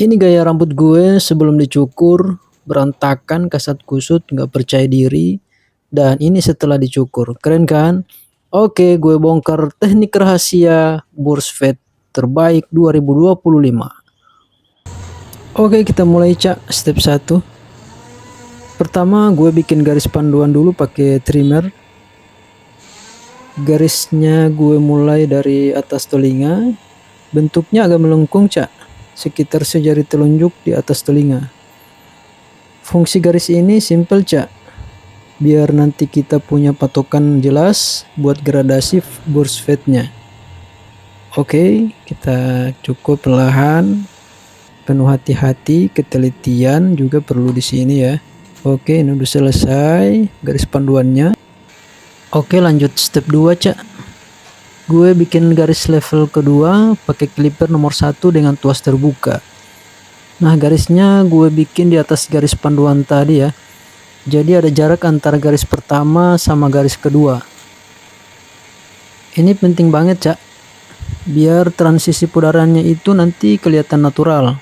Ini gaya rambut gue sebelum dicukur, berantakan, kasat kusut, nggak percaya diri. Dan ini setelah dicukur, keren kan? Oke, gue bongkar teknik rahasia burst fade terbaik 2025. Oke, kita mulai Cak, step 1. Pertama, gue bikin garis panduan dulu pakai trimmer. Garisnya gue mulai dari atas telinga. Bentuknya agak melengkung Cak, sekitar sejari telunjuk di atas telinga. Fungsi garis ini simple Cak, biar nanti kita punya patokan jelas buat gradasi burst fade-nya. Oke, kita cukup perlahan, penuh hati-hati, ketelitian juga perlu di sini ya. Oke, ini udah selesai garis panduannya. Oke, lanjut step 2 Cak. Gue bikin garis level kedua pakai clipper nomor 1 dengan tuas terbuka. Nah, garisnya gue bikin di atas garis panduan tadi ya. Jadi ada jarak antara garis pertama sama garis kedua. Ini penting banget Cak, biar transisi putarannya itu nanti kelihatan natural.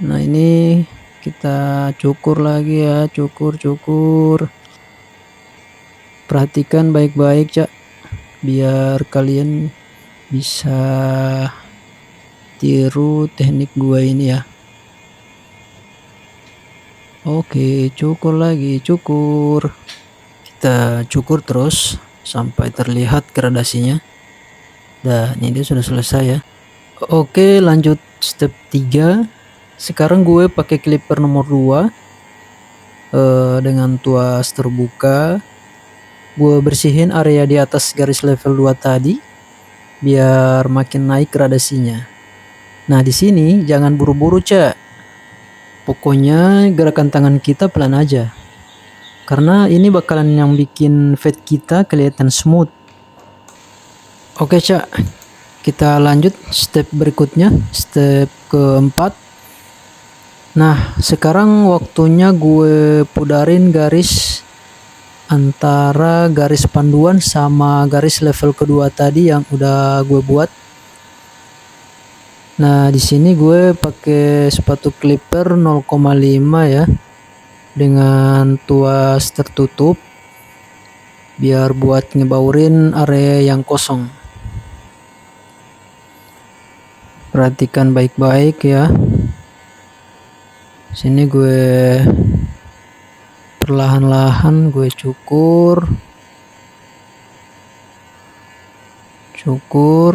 Nah, ini kita cukur lagi ya, cukur. Perhatikan baik-baik Cak, biar kalian bisa tiru teknik gua ini ya. Oke, cukur lagi, cukur. Kita cukur terus sampai terlihat gradasinya. Dan ini sudah selesai ya. Oke, lanjut step 3. Sekarang gue pakai clipper nomor 2 dengan tuas terbuka. Gue bersihin area di atas garis level 2 tadi biar makin naik gradasinya. Nah, di sini jangan buru-buru Cak. Pokoknya gerakan tangan kita pelan aja, karena ini bakalan yang bikin fade kita kelihatan smooth. Oke Cak, kita lanjut step berikutnya, step keempat. Nah, sekarang waktunya gue pudarin garis antara garis panduan sama garis level kedua tadi yang udah gue buat. Nah, di sini gue pakai sepatu clipper 0,5 ya, dengan tuas tertutup biar buat ngebaurin area yang kosong. Perhatikan baik-baik ya. Sini gue perlahan-lahan gue cukur.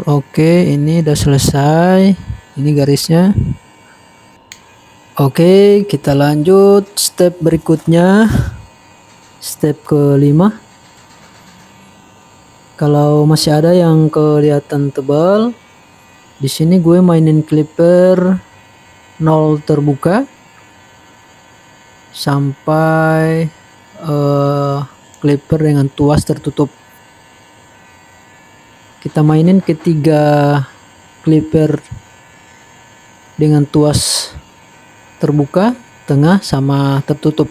Oke, ini udah selesai. Ini garisnya. Oke, kita lanjut step berikutnya, step kelima. Kalau masih ada yang kelihatan tebal, di sini gue mainin clipper 0 terbuka sampai clipper dengan tuas tertutup. Kita mainin ketiga clipper dengan tuas terbuka, tengah, sama tertutup.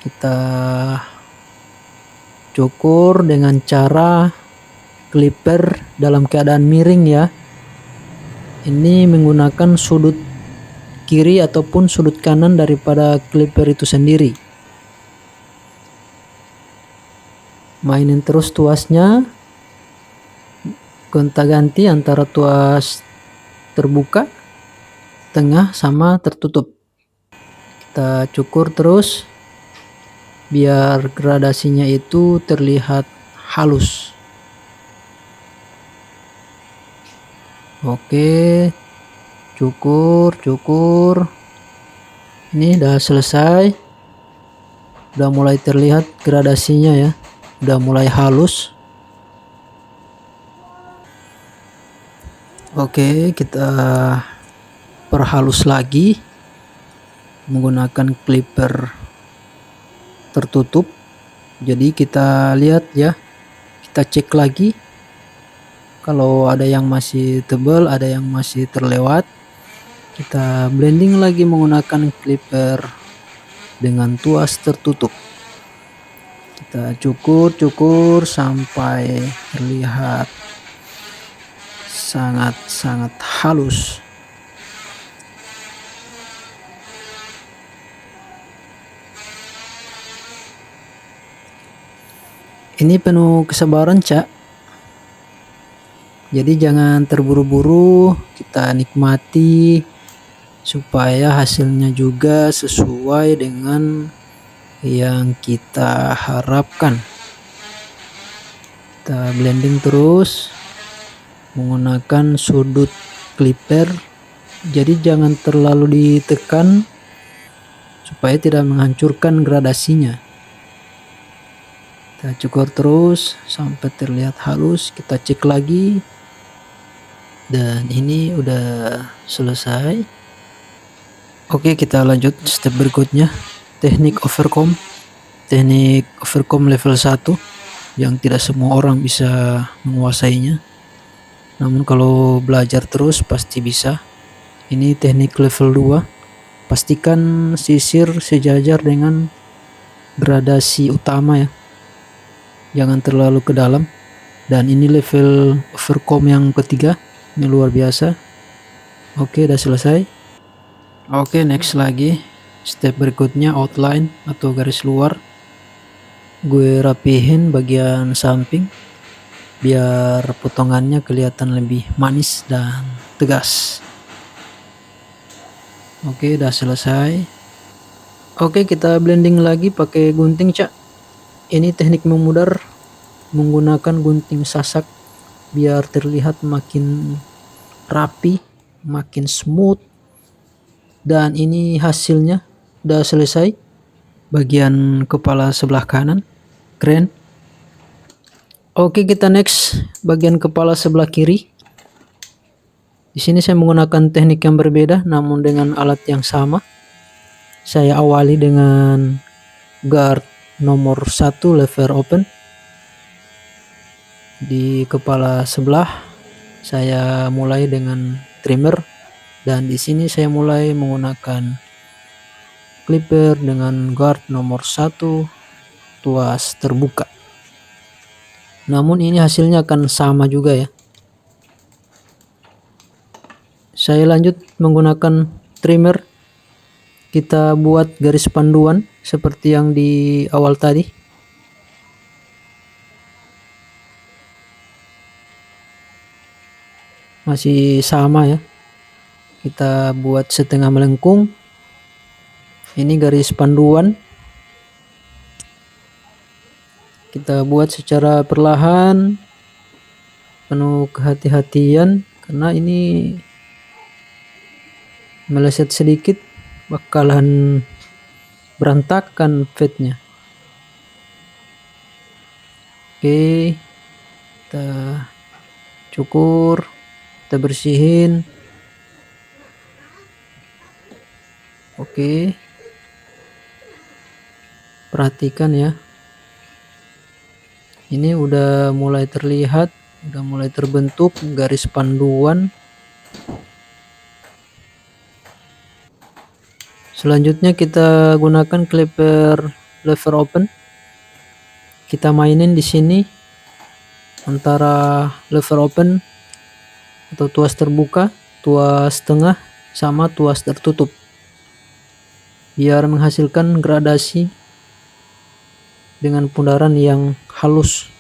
Kita cukur dengan cara clipper dalam keadaan miring ya. Ini menggunakan sudut kiri ataupun sudut kanan daripada clipper itu sendiri. Mainin terus tuasnya, gonta-ganti antara tuas terbuka, tengah, sama tertutup. Kita cukur terus biar gradasinya itu terlihat halus. Oke, cukur. Ini udah selesai, udah mulai terlihat gradasinya ya, udah mulai halus. Oke, kita perhalus lagi menggunakan clipper tertutup. Jadi kita lihat ya, kita cek lagi kalau ada yang masih tebal, ada yang masih terlewat. Kita blending lagi menggunakan clipper dengan tuas tertutup. Kita cukur sampai terlihat sangat halus. Ini penuh kesabaran, Cak. Jadi jangan terburu-buru, kita nikmati supaya hasilnya juga sesuai dengan yang kita harapkan. Kita blending terus menggunakan sudut clipper, jadi jangan terlalu ditekan supaya tidak menghancurkan gradasinya. Kita cukur terus sampai terlihat halus, kita cek lagi, dan ini udah selesai. Oke, kita lanjut step berikutnya, teknik overcomb level 1 yang tidak semua orang bisa menguasainya, namun kalau belajar terus pasti bisa. Ini teknik level 2, pastikan sisir sejajar dengan gradasi utama ya, jangan terlalu ke dalam. Dan ini level overcomb yang ketiga, ini luar biasa. Oke, udah selesai. Oke, next lagi, step berikutnya outline atau garis luar. Gue rapihin bagian samping biar potongannya kelihatan lebih manis dan tegas. Oke, udah selesai. Oke, kita blending lagi pakai gunting, Cak. Ini teknik memudar menggunakan gunting sasak biar terlihat makin rapi, makin smooth. Dan ini hasilnya udah selesai. Bagian kepala sebelah kanan keren. Oke, kita next bagian kepala sebelah kiri. Di sini saya menggunakan teknik yang berbeda namun dengan alat yang sama. Saya awali dengan guard nomor 1 lever open. Di kepala sebelah saya mulai dengan trimmer, dan di sini saya mulai menggunakan clipper dengan guard nomor 1 tuas terbuka. Namun ini hasilnya akan sama juga ya. Saya lanjut menggunakan trimmer. Kita buat garis panduan seperti yang di awal tadi. Masih sama ya. Kita buat setengah melengkung. Ini garis panduan. Kita buat secara perlahan, penuh kehati-hatian, karena ini meleset sedikit bakalan berantakan fade-nya. Oke, kita cukur, kita bersihin. Oke, perhatikan ya, ini udah mulai terlihat, udah mulai terbentuk garis panduan. Selanjutnya kita gunakan clipper lever open. Kita mainin di sini antara lever open atau tuas terbuka, tuas tengah, sama tuas tertutup, biar menghasilkan gradasi dengan pundaran yang halus.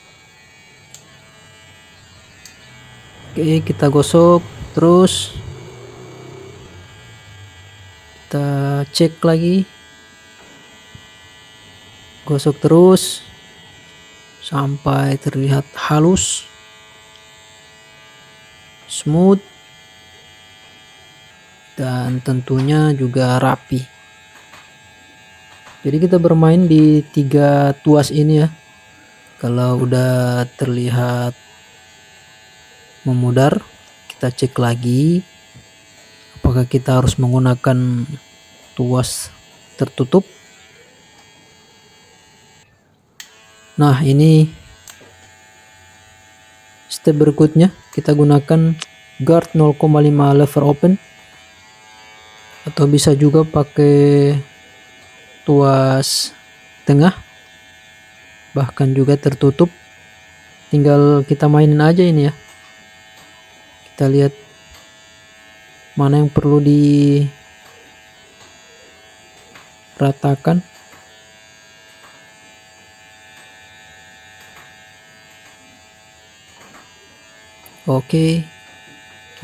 Oke, kita gosok terus, kita cek lagi, gosok terus sampai terlihat halus, smooth, dan tentunya juga rapi. Jadi kita bermain di 3 tuas ini ya. Kalau udah terlihat memudar, kita cek lagi apakah kita harus menggunakan tuas tertutup. Nah, ini step berikutnya, kita gunakan guard 0,5 lever open, atau bisa juga pakai tuas tengah, bahkan juga tertutup. Tinggal kita mainin aja ini ya. Kita lihat mana yang perlu diratakan. Oke,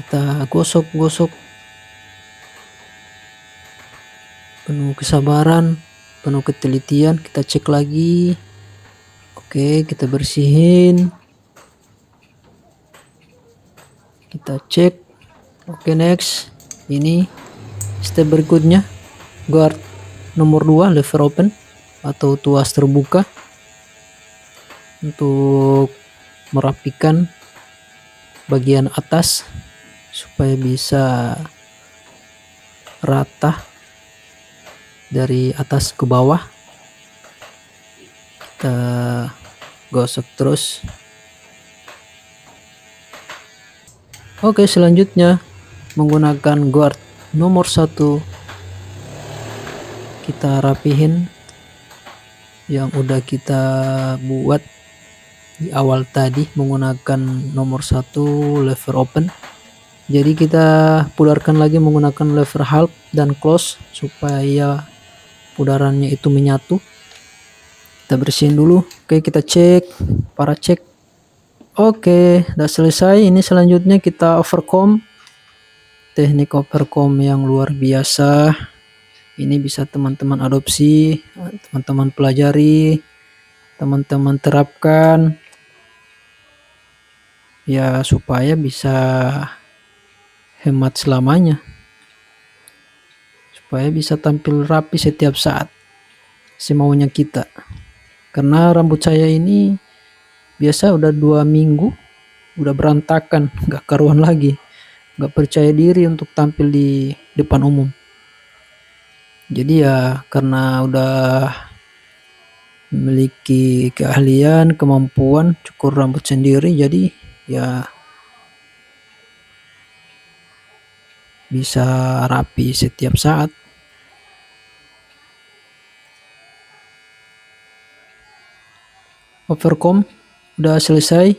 kita gosok-gosok penuh kesabaran, penuh ketelitian. Kita cek lagi. Oke, kita bersihin, kita cek. Oke, next. Ini step berikutnya, guard nomor 2 lever open atau tuas terbuka untuk merapikan bagian atas supaya bisa rata dari atas ke bawah. Kita gosok terus. Oke, selanjutnya menggunakan guard nomor 1 kita rapihin yang udah kita buat di awal tadi menggunakan nomor 1 lever open. Jadi kita pudarkan lagi menggunakan lever half dan close supaya pudarannya itu menyatu. Kita bersihin dulu. Oke, kita cek, para cek. Oke, udah selesai. Ini selanjutnya kita overcomb. Teknik overcomb yang luar biasa. Ini bisa teman-teman adopsi, teman-teman pelajari, teman-teman terapkan ya supaya bisa hemat selamanya, supaya bisa tampil rapi setiap saat semaunya kita. Karena rambut saya ini biasa udah 2 minggu udah berantakan, gak karuan lagi, gak percaya diri untuk tampil di depan umum. Jadi ya karena udah memiliki keahlian, kemampuan cukur rambut sendiri, jadi ya bisa rapi setiap saat. Overcomb udah selesai,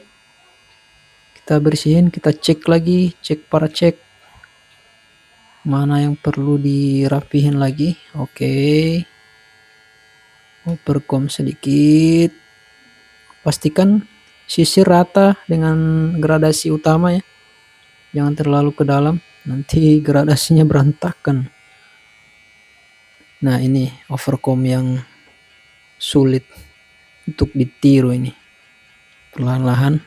kita bersihin, kita cek lagi, cek para cek mana yang perlu dirapihin lagi. Oke, overcomb sedikit, pastikan sisir rata dengan gradasi utama ya, jangan terlalu ke dalam, nanti gradasinya berantakan. Nah, ini overcomb yang sulit untuk ditiru ini, perlahan-lahan.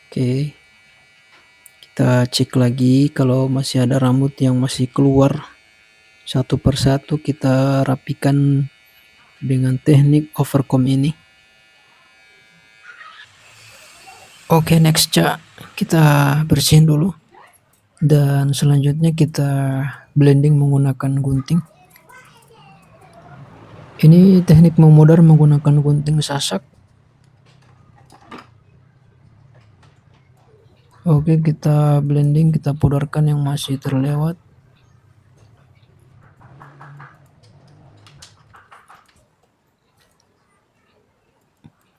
Oke, kita cek lagi kalau masih ada rambut yang masih keluar, satu persatu kita rapikan dengan teknik overcomb ini. Oke, next Cak, kita bersihin dulu dan selanjutnya kita blending menggunakan gunting. Ini teknik memudar menggunakan gunting sasak. Oke, kita blending, kita pudarkan yang masih terlewat.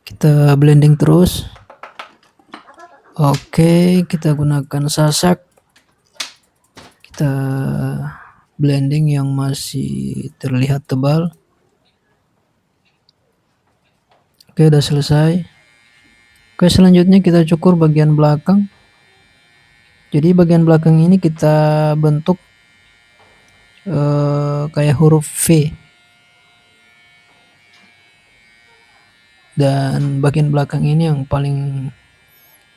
Kita blending terus. Oke, kita gunakan sasak. Kita blending yang masih terlihat tebal. Oke, udah selesai. Oke, selanjutnya kita cukur bagian belakang. Jadi bagian belakang ini kita bentuk kayak huruf V. Dan bagian belakang ini yang paling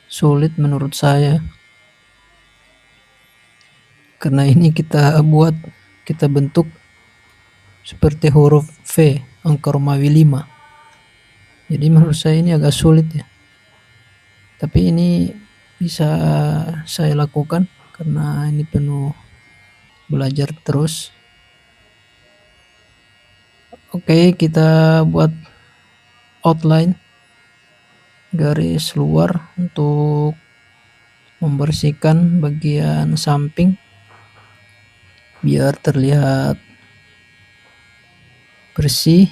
sulit menurut saya. Karena ini kita bentuk seperti huruf V, angka Romawi 5. Jadi menurut saya ini agak sulit ya. Tapi ini bisa saya lakukan karena ini penuh belajar terus. Oke, kita buat outline garis luar untuk membersihkan bagian samping biar terlihat bersih,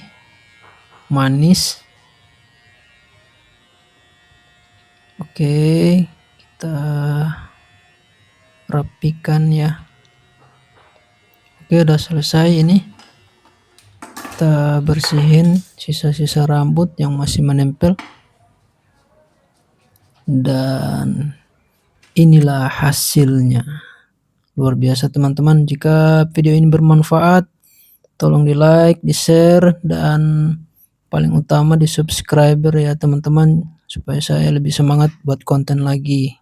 manis. Oke, kita rapikan ya. Oke, udah selesai ini. Kita bersihin sisa-sisa rambut yang masih menempel. Dan inilah hasilnya. Luar biasa teman-teman. Jika video ini bermanfaat, tolong di like, di share, dan paling utama di subscribe ya teman-teman, supaya saya lebih semangat buat konten lagi.